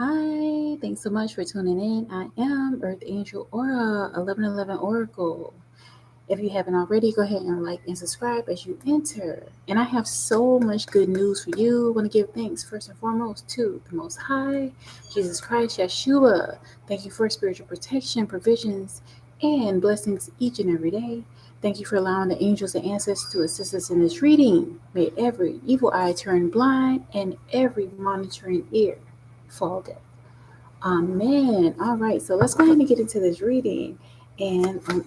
Hi, thanks so much for tuning in. I am Earth Angel Aura 1111 Oracle. If you haven't already, go ahead and like and subscribe as you enter. And I have so much good news for you. I want to give thanks first and foremost to the Most High, Jesus Christ, Yeshua. Thank you for spiritual protection, provisions, and blessings each and every day. Thank you for allowing the angels and ancestors to assist us in this reading. May every evil eye turn blind and every monitoring ear fall deaf. Amen. All right, so let's go ahead and get into this reading. And I'm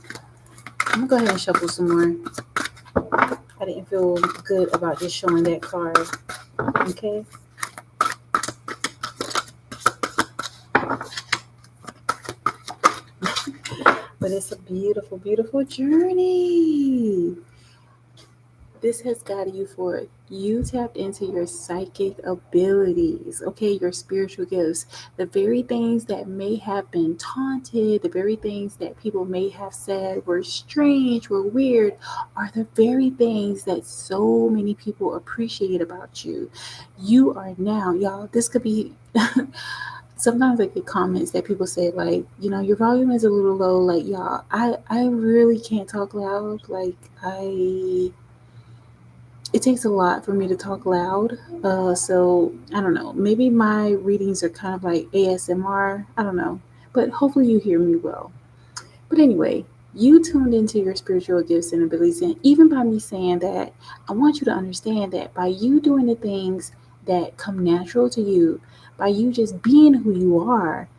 gonna go ahead and shuffle some more. I didn't feel good about just showing that card. Okay. But it's a beautiful, beautiful journey. This has guided you forward. You tapped into your psychic abilities, okay, your spiritual gifts, the very things that may have been taunted, the very things that people may have said were strange, were weird, are the very things that so many people appreciate about you. You are now, y'all, this could be. Sometimes I get comments that people say like, your volume is a little low. Like, y'all, I really can't talk loud. Like, it takes a lot for me to talk loud. So I don't know. Maybe my readings are kind of like ASMR. I don't know. But hopefully you hear me well. But anyway, you tuned into your spiritual gifts and abilities. And even by me saying that, I want you to understand that by you doing the things that come natural to you, by you just being who you are,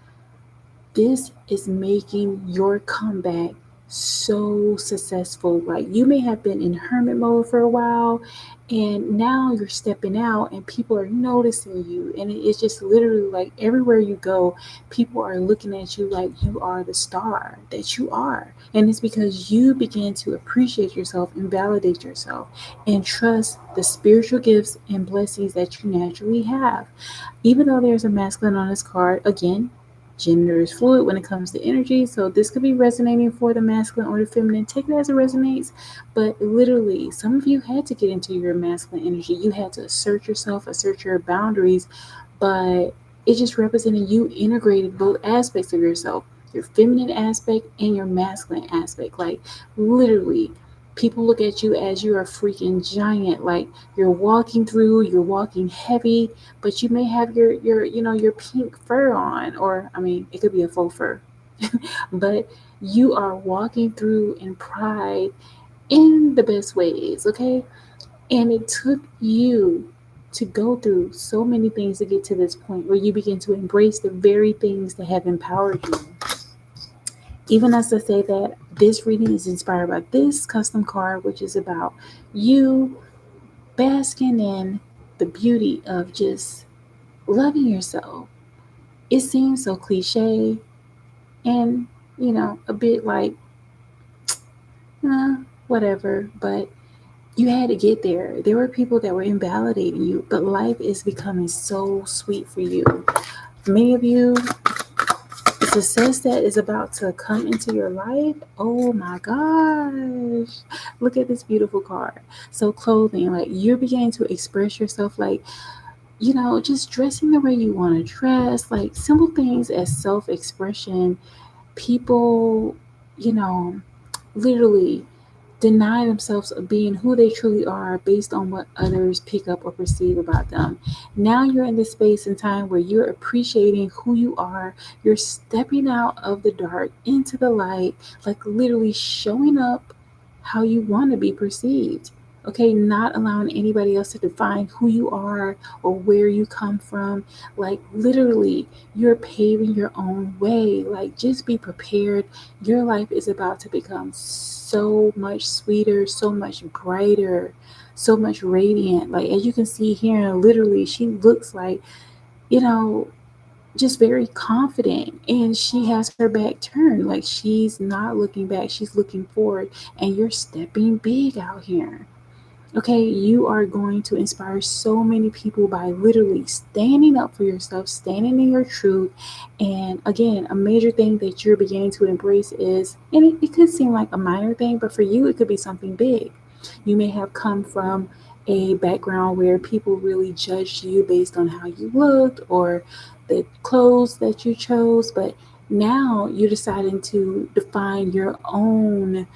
this is making your comeback so successful. Like, you may have been in hermit mode for a while, and now you're stepping out and people are noticing you, and it's just literally like everywhere you go, people are looking at you like you are the star that you are. And it's because you begin to appreciate yourself and validate yourself and trust the spiritual gifts and blessings that you naturally have. Even though there's a masculine on this card, again, gender is fluid when it comes to energy. So this could be resonating for the masculine or the feminine. Take it as it resonates. But literally, some of you had to get into your masculine energy. You had to assert yourself, assert your boundaries. But it just represented you integrating both aspects of yourself, your feminine aspect and your masculine aspect. Like, literally, people look at you as you're a freaking giant. Like, you're walking heavy, but you may have your pink fur on, or I mean, it could be a faux fur, but you are walking through in pride in the best ways, okay? And it took you to go through so many things to get to this point where you begin to embrace the very things that have empowered you. Even as I say that, this reading is inspired by this custom card, which is about you basking in the beauty of just loving yourself. It seems so cliche and, a bit like, whatever, but you had to get there. There were people that were invalidating you, but life is becoming so sweet for you. Many of you, the success that is about to come into your life, oh my gosh. Look at this beautiful card. So, clothing, like, you're beginning to express yourself, like, just dressing the way you want to dress, like simple things as self expression. People, you know, literally deny themselves of being who they truly are based on what others pick up or perceive about them. Now you're in this space and time where you're appreciating who you are. You're stepping out of the dark into the light, like literally showing up how you want to be perceived. Okay, not allowing anybody else to define who you are or where you come from. Like, literally, you're paving your own way. Like, just be prepared. Your life is about to become so much sweeter, so much brighter, so much radiant. Like, as you can see here, literally, she looks like, you know, just very confident, and she has her back turned. Like, she's not looking back, she's looking forward, and you're stepping big out here. Okay, you are going to inspire so many people by literally standing up for yourself, standing in your truth. And again, a major thing that you're beginning to embrace is, and it could seem like a minor thing, but for you, it could be something big. You may have come from a background where people really judged you based on how you looked or the clothes that you chose, but now you're deciding to define your own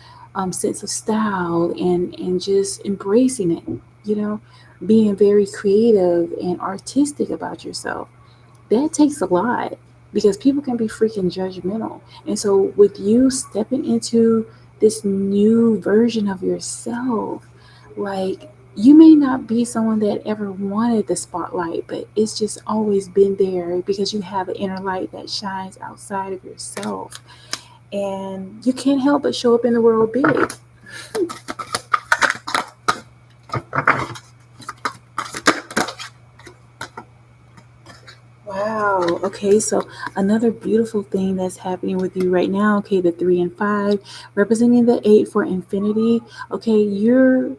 sense of style and just embracing it, you know, being very creative and artistic about yourself. That takes a lot because people can be freaking judgmental. And so, with you stepping into this new version of yourself, like, you may not be someone that ever wanted the spotlight, but it's just always been there because you have an inner light that shines outside of yourself. And you can't help but show up in the world big. Wow. Okay, so another beautiful thing that's happening with you right now, okay, the 3 and 5, representing the 8 for infinity. Okay, you're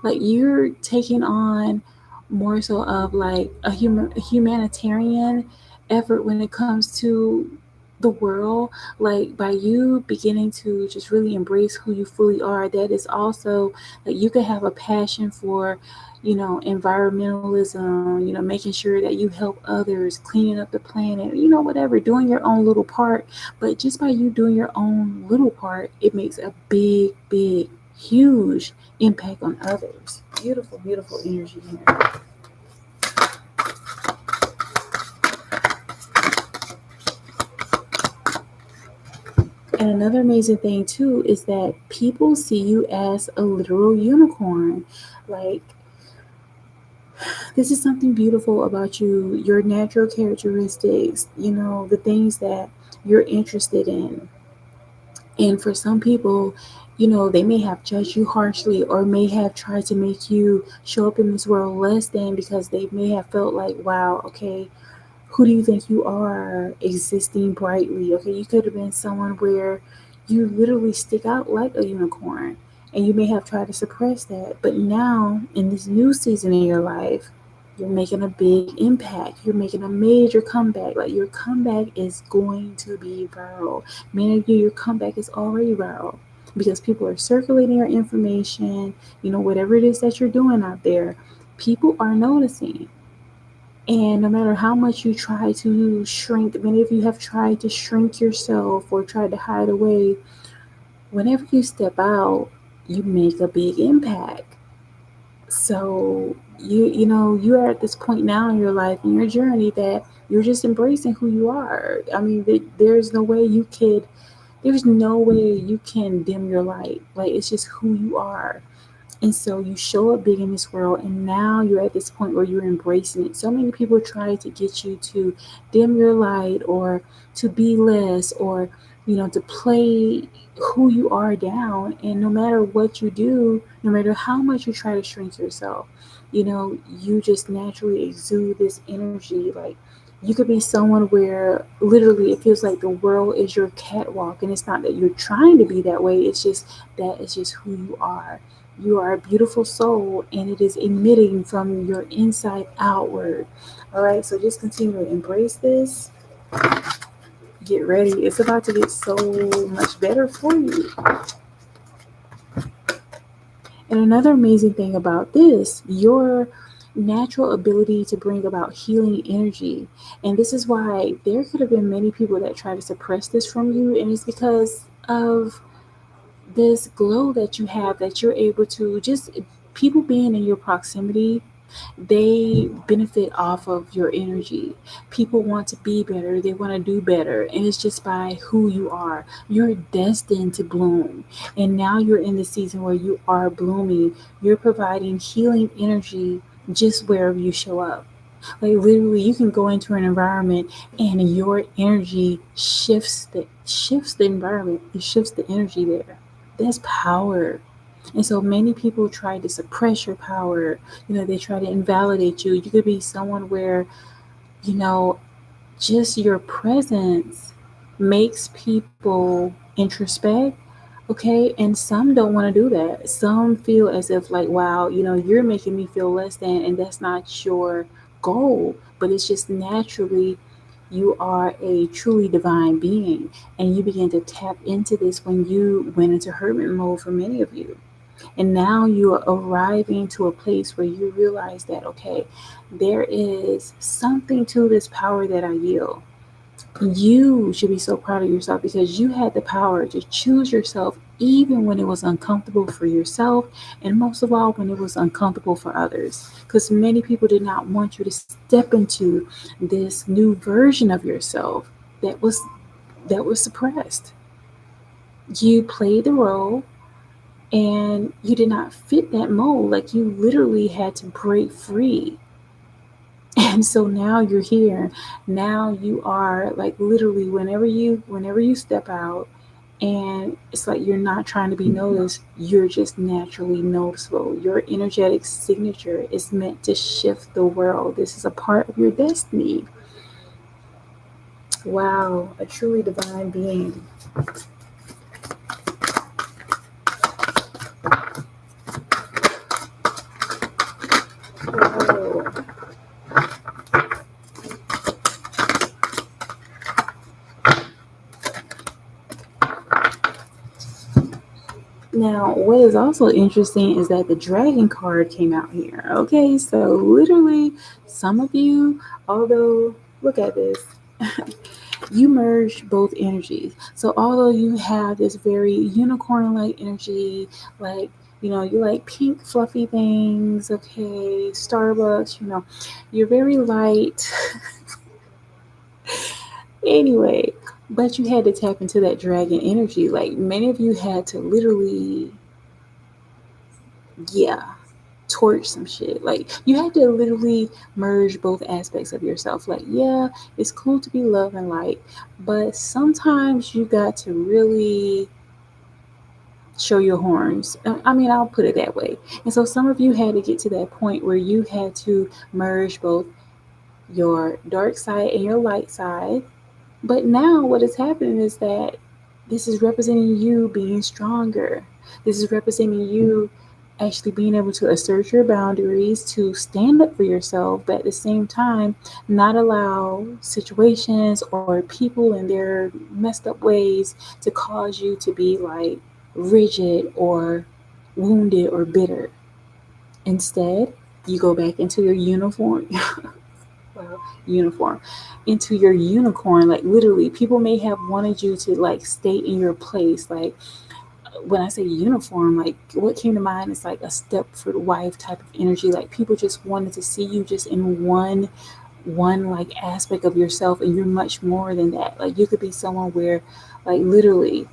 like you're taking on more so of like a humanitarian effort when it comes to the world, like by you beginning to just really embrace who you fully are. That is also that you could have a passion for, environmentalism, making sure that you help others, cleaning up the planet, whatever, doing your own little part. But just by you doing your own little part, it makes a big, huge impact on others. Beautiful, beautiful energy here. And another amazing thing too is that people see you as a literal unicorn. Like, this is something beautiful about you, your natural characteristics, the things that you're interested in. And for some people, they may have judged you harshly or may have tried to make you show up in this world less than because they may have felt like, wow, okay, who do you think you are existing brightly? Okay, you could have been someone where you literally stick out like a unicorn and you may have tried to suppress that. But now, in this new season in your life, you're making a big impact. You're making a major comeback. Like, your comeback is going to be viral. Many of you, your comeback is already viral because people are circulating your information, whatever it is that you're doing out there, people are noticing. And no matter how much you try to shrink, many of you have tried to shrink yourself or tried to hide away. Whenever you step out, you make a big impact. So you are at this point now in your life, in your journey, that you're just embracing who you are. I mean, there's no way you can dim your light. Like, it's just who you are. And so you show up big in this world, and now you're at this point where you're embracing it. So many people try to get you to dim your light or to be less or, to play who you are down. And no matter what you do, no matter how much you try to shrink yourself, you just naturally exude this energy. Like, you could be someone where literally it feels like the world is your catwalk, and it's not that you're trying to be that way, it's just that it's just who you are. You are a beautiful soul, and it is emitting from your inside outward. All right, so just continue to embrace this. Get ready. It's about to get so much better for you. And another amazing thing about this, your natural ability to bring about healing energy. And this is why there could have been many people that try to suppress this from you, and it's because of this glow that you have, that you're able to just, people being in your proximity, they benefit off of your energy. People want to be better, they want to do better, and it's just by who you are. You're destined to bloom, and now you're in the season where you are blooming. You're providing healing energy just wherever you show up. Like, literally, you can go into an environment and your energy shifts the environment. It shifts the energy there. That's power. And so many people try to suppress your power. They try to invalidate you. You could be someone where, you know, just your presence makes people introspect. Okay. And some don't want to do that. Some feel as if, like, wow, you're making me feel less than, and that's not your goal, but it's just naturally you are a truly divine being. And you begin to tap into this when you went into hermit mode for many of you. And now you are arriving to a place where you realize that, okay, there is something to this power that I yield. You should be so proud of yourself because you had the power to choose yourself even when it was uncomfortable for yourself, and most of all when it was uncomfortable for others, because many people did not want you to step into this new version of yourself that was suppressed. You played the role and you did not fit that mold. Like, you literally had to break free. And so now you're here. Now you are like, literally, whenever you step out, and it's like you're not trying to be noticed, you're just naturally noticeable. Your energetic signature is meant to shift the world. This is a part of your destiny. Wow, a truly divine being. Wow. Now, what is also interesting is that the dragon card came out here. Okay, so literally, some of you, although, look at this, you merge both energies. So, although you have this very unicorn like energy, like, you like pink, fluffy things, okay, Starbucks, you're very light. Anyway, but you had to tap into that dragon energy. Like, many of you had to literally, yeah, torch some shit. Like, you had to literally merge both aspects of yourself. Like, yeah, it's cool to be love and light, but sometimes you got to really show your horns. I mean, I'll put it that way. And so some of you had to get to that point where you had to merge both your dark side and your light side. But now what is happening is that this is representing you being stronger. This is representing you actually being able to assert your boundaries, to stand up for yourself, but at the same time, not allow situations or people and their messed up ways to cause you to be like rigid or wounded or bitter. Instead, you go back into your uniform. Well, uniform, into your unicorn. Like, literally, people may have wanted you to like stay in your place. Like, when I say uniform, like, what came to mind is like a Stepford wife type of energy. Like, people just wanted to see you just in one like aspect of yourself, and you're much more than that. Like, you could be someone where, like, literally,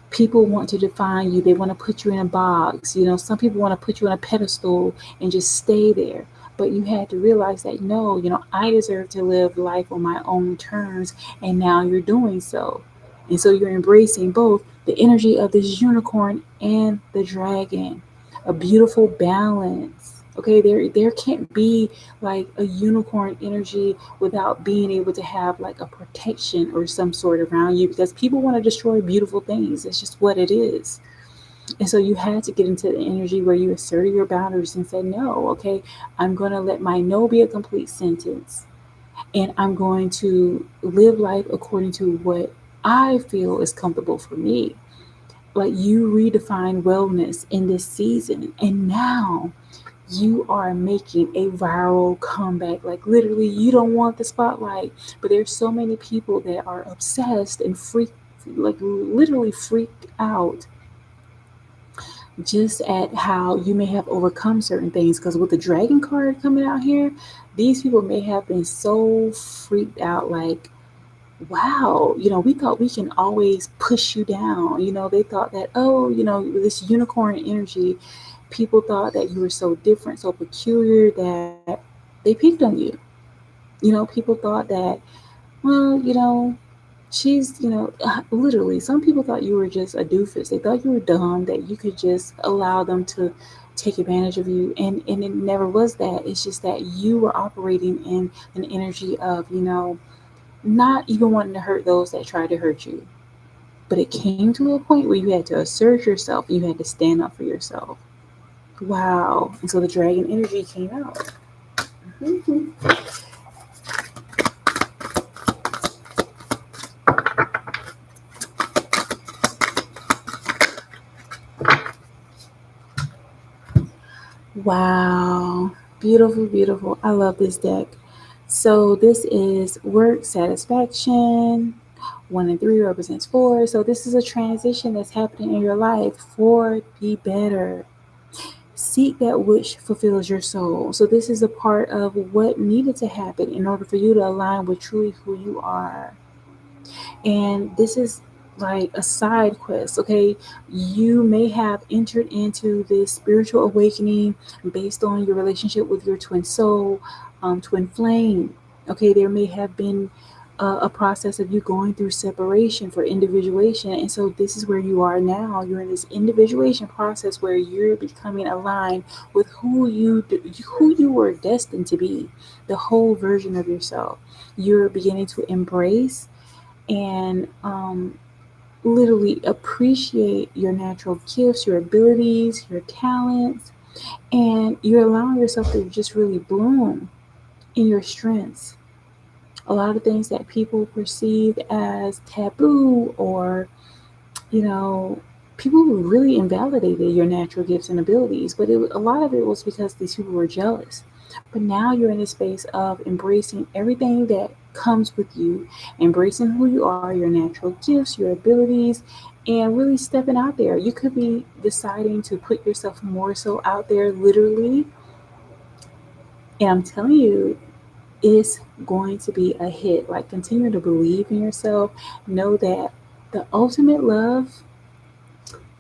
people want to define you. They want to put you in a box. Some people want to put you on a pedestal and just stay there. But you had to realize that, no, I deserve to live life on my own terms. And now you're doing so. And so you're embracing both the energy of this unicorn and the dragon. A beautiful balance. Okay, there can't be like a unicorn energy without being able to have like a protection or some sort around you, because people want to destroy beautiful things. It's just what it is. And so you had to get into the energy where you asserted your boundaries and said, no, okay, I'm going to let my no be a complete sentence. And I'm going to live life according to what I feel is comfortable for me. Like, you redefine wellness in this season. And now you are making a viral comeback. Like, literally, you don't want the spotlight, but there's so many people that are obsessed and freaked, like literally freaked out, just at how you may have overcome certain things. Because with the dragon card coming out here, these people may have been so freaked out, like, wow, we thought we can always push you down. They thought that, oh, this unicorn energy, people thought that you were so different, so peculiar, that they picked on you. People thought that, well, she's, literally, some people thought you were just a doofus. They thought you were dumb, that you could just allow them to take advantage of you. And it never was that. It's just that you were operating in an energy of, not even wanting to hurt those that tried to hurt you. But it came to a point where you had to assert yourself. You had to stand up for yourself. Wow. And so the dragon energy came out. Mm-hmm. Wow. Beautiful, beautiful. I love this deck. So this is work satisfaction. 1 and 3 represents 4. So this is a transition that's happening in your life for the better. Seek that which fulfills your soul. So this is a part of what needed to happen in order for you to align with truly who you are. And this is like a side quest, okay? You may have entered into this spiritual awakening based on your relationship with your twin soul, twin flame. Okay, there may have been a process of you going through separation for individuation, and so this is where you are now. You're in this individuation process where you're becoming aligned with who you were destined to be, the whole version of yourself. You're beginning to embrace and literally appreciate your natural gifts, your abilities, your talents, and you're allowing yourself to just really bloom in your strengths. A lot of things that people perceive as taboo or, you know, people really invalidated your natural gifts and abilities, but a lot of it was because these people were jealous. But now you're in a space of embracing everything that comes with you, embracing who you are, your natural gifts, your abilities, and really stepping out there. You could be deciding to put yourself more so out there, literally. And I'm telling you, it's going to be a hit. Like, continue to believe in yourself. Know that the ultimate love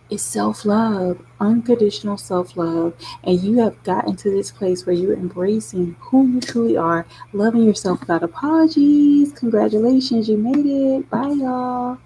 is self love, unconditional self love. And you have gotten to this place where you're embracing who you truly are, loving yourself without apologies. Congratulations, you made it. Bye, y'all.